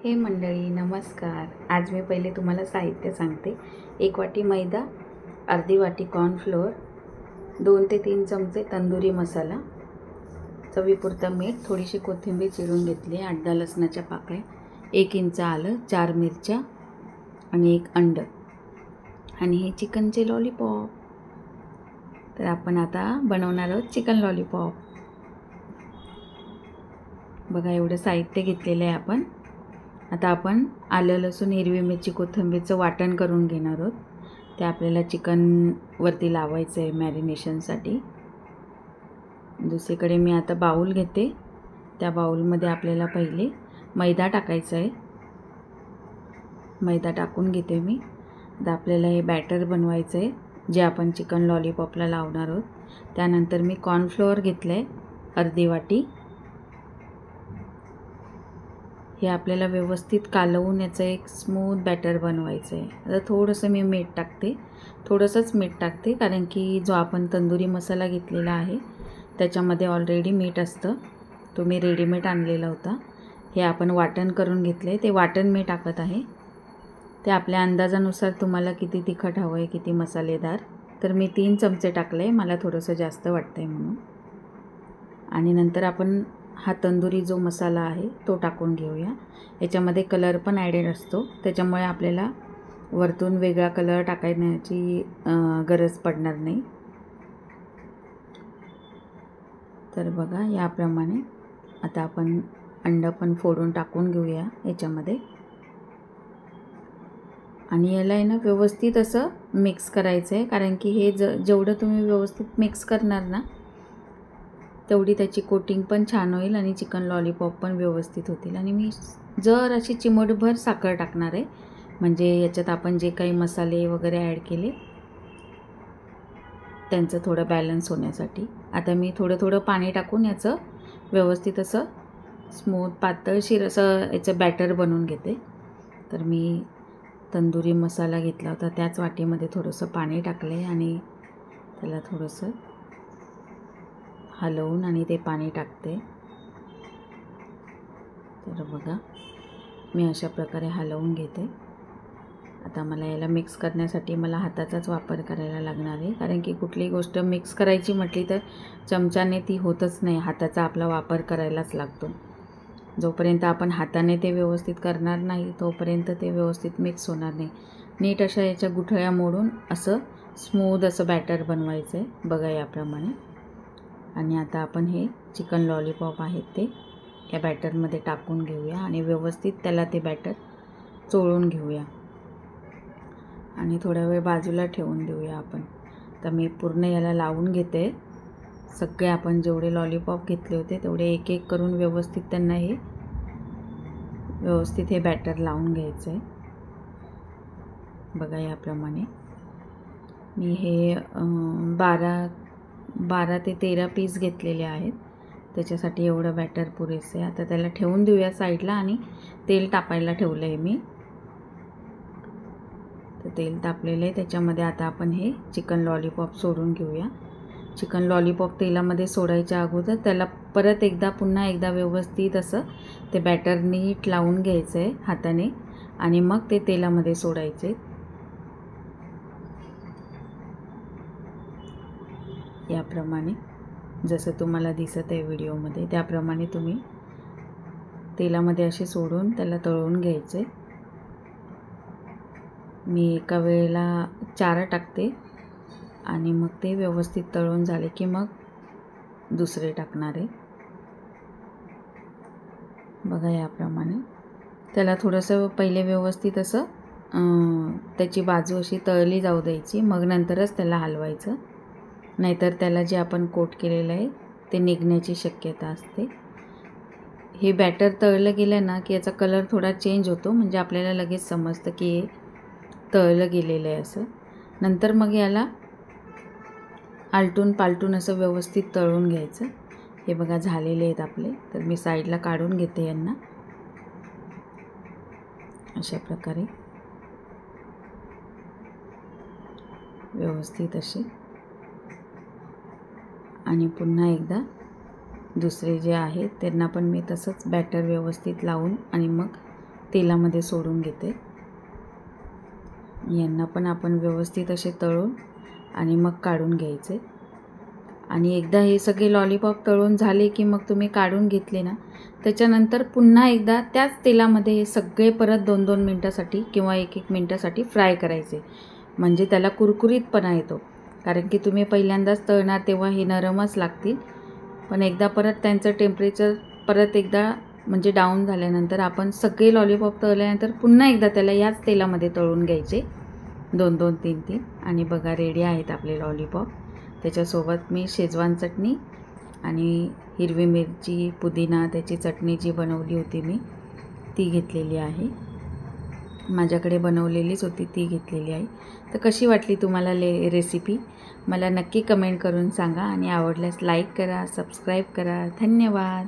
हे मंडळी नमस्कार. आज मी पहिले तुम्हाला साहित्य सांगते. 1 वाटी मैदा, अर्धी वाटी कॉर्नफ्लोअर, 2 ते 3 चमचे तंदुरी मसाला, चवीपुरतं मीठ, थोडीशी कोथिंबीर चिरून घेतली, 8-10 लसणाच्या पाकळ्या, 1 इंच आलं, 4 मिरच्या आणि 1 अंड आणि हे चिकनचे लॉलीपॉप. तर आपण आता बनवणार आहोत चिकन लॉलीपॉप. बघा एवढं साहित्य घेतलेलं आहे आपण. आता आपण आलं लसूण हिरवी मिरची कोथिंबीरचं वाटण करून घेणार आहोत. ते आपल्याला चिकनवरती लावायचं आहे मॅरिनेशनसाठी. दुसरीकडे मी आता बाउल घेते. त्या बाउलमध्ये आपल्याला पहिले मैदा टाकायचा आहे. मैदा टाकून घेते मी. आता आपल्याला हे बॅटर बनवायचं आहे जे आपण चिकन लॉलीपॉपला लावणार आहोत. त्यानंतर मी कॉर्नफ्लोअर घेतलं आहे अर्धी वाटी. हे आपल्याला व्यवस्थित कालवून याचं एक स्मूथ बॅटर बनवायचं आहे. आता थोडंसं मी मीठ टाकते, थोडंसंच मीठ टाकते कारण की जो आपण तंदुरी मसाला घेतलेला आहे त्याच्यामध्ये ऑलरेडी मीठ असतं. तो मी रेडीमेड आणलेला होता. हे आपण वाटण करून घेतले, ते वाटण मी टाकत आहे. ते आपल्या अंदाजानुसार तुम्हाला किती तिखट हवं आहे, किती मसालेदार. तर मी 3 चमचे टाकले, मला थोडंसं जास्त वाटतं आहे म्हणून. आणि नंतर आपण हा तंदुरी जो मसाला आहे तो टाकून घेऊया. याच्यामध्ये कलर पण ॲडेड असतो, त्याच्यामुळे आपल्याला वरतून वेगळा कलर टाकण्याची गरज पडणार नाही. तर बघा याप्रमाणे आता आपण अंड पण फोडून टाकून घेऊया याच्यामध्ये. आणि याला आहे ना व्यवस्थित असं मिक्स करायचं आहे कारण की हे जेवढं तुम्ही व्यवस्थित मिक्स करणार ना तेवढी त्याची कोटिंग पण छान होईल आणि चिकन लॉलीपॉप पण व्यवस्थित होतील. आणि मी जर अशी चिमटभर साखर टाकणार आहे म्हणजे याच्यात आपण जे काही मसाले वगैरे ॲड केले त्यांचं थोडं बॅलन्स होण्यासाठी. आता मी थोडं पाणी टाकून याचं व्यवस्थित असं स्मूथ पातळशीर असं याचं बॅटर बनवून घेते. तर मी तंदुरी मसाला घेतला होता त्याच वाटीमध्ये थोडंसं पाणी टाकले आणि त्याला थोडंसं हलवून आणि ते पाणी टाकते. तर बघा मी अशा प्रकारे हलवून घेते. आता मला याला मिक्स करण्यासाठी मला हाताचाच वापर करायला लागणार आहे कारण की कुठलीही गोष्ट मिक्स करायची म्हटली तर चमच्याने ती होतच नाही, हाताचा आपला वापर करायलाच लागतो. जोपर्यंत आपण हाताने ते व्यवस्थित करणार नाही तोपर्यंत ते व्यवस्थित मिक्स होणार नाही. नीट अशा याच्या गुठळ्या मोडून असं स्मूथ असं बॅटर बनवायचं आहे बघा याप्रमाणे. आणि आता आपण हे चिकन लॉलीपॉप आहेत ते या बॅटरमध्ये टाकून घेऊया आणि व्यवस्थित त्याला ते बॅटर चोळून घेऊया आणि थोडा वेळ बाजूला ठेवून देऊया आपण. तर मी पूर्ण याला लावून घेते. सगळे आपण जेवढे लॉलीपॉप घेतले होते तेवढे एक एक करून व्यवस्थित त्यांना हे व्यवस्थित हे बॅटर लावून घ्यायचं आहे बघा याप्रमाणे. मी हे 12 ते 13 पीस घेतलेले आहेत, त्याच्यासाठी एवढं बॅटर पुरेसं आहे. आता त्याला ठेवून देऊया साईडला आणि तेल तापायला ठेवलं आहे मी. तर तेल तापलेलं आहे, त्याच्यामध्ये आता आपण हे चिकन लॉलीपॉप सोडून घेऊया. चिकन लॉलीपॉप तेलामध्ये सोडायच्या अगोदर त्याला परत पुन्हा एकदा व्यवस्थित असं ते बॅटर नीट लावून घ्यायचं आहे हाताने आणि मग ते तेलामध्ये सोडायचे. याप्रमाणे जसं तुम्हाला दिसत आहे व्हिडिओमध्ये त्याप्रमाणे तुम्ही तेलामध्ये असे सोडून त्याला तळून घ्यायचे. मी एका वेळेला 4 टाकते आणि मग ते व्यवस्थित तळून झाले की मग दुसरे टाकणार आहे बघा याप्रमाणे. त्याला थोडंसं पहिले व्यवस्थित असं त्याची बाजू अशी तळली जाऊ द्यायची, मग नंतरच त्याला हलवायचं, नाहीतर त्याला जे आपण कोट केलेलं आहे ते निघण्याची शक्यता असते. हे बॅटर तळलं गेलं ना की याचा कलर थोडा चेंज होतो, म्हणजे आपल्याला लगेच समजतं की हे तळलं गेलेलं आहे असं. नंतर मग याला आलटून पालटून असं व्यवस्थित तळून घ्यायचं. हे बघा झालेले आहेत आपले. तर मी साईडला काढून घेते यांना अशा प्रकारे व्यवस्थित असे. आणि पुन्हा एकदा दुसरे जे आहेत त्यांना पण मी तसंच बॅटर व्यवस्थित लावून आणि मग तेलामध्ये सोडून घेते. यांना पण आपण व्यवस्थित असे तळून आणि मग काढून घ्यायचे. आणि एकदा हे सगळे लॉलीपॉप तळून झाले की मग तुम्ही काढून घेतले ना, त्याच्यानंतर पुन्हा एकदा त्याच तेलामध्ये हे सगळे परत 2-2 मिनटासाठी किंवा 1-1 मिनटासाठी फ्राय करायचे. म्हणजे त्याला कुरकुरीतपणा येतो. कारण की तुम्ही पहिल्यांदाच तळणार तेव्हा हे नरमच लागतील. पण एकदा परत त्यांचं टेम्परेचर परत एकदा म्हणजे डाऊन झाल्यानंतर आपण सगळे लॉलीपॉप तळल्यानंतर पुन्हा एकदा त्याला याच तेलामध्ये तळून घ्यायचे 2-2, 3-3. आणि बघा रेडी आहेत आपले लॉलीपॉप. त्याच्यासोबत मी शेजवान चटणी आणि हिरवी मिरची, पुदिना त्याची चटणी जी बनवली होती मी ती घेतलेली आहे. माझ्याकडे बनवलेलीच होती ती घेतलेली आहे. तर कशी वाटली तुम्हाला रेसिपी मला नक्की कमेंट करून सांगा आणि आवडल्यास लाईक करा, सबस्क्राईब करा. धन्यवाद.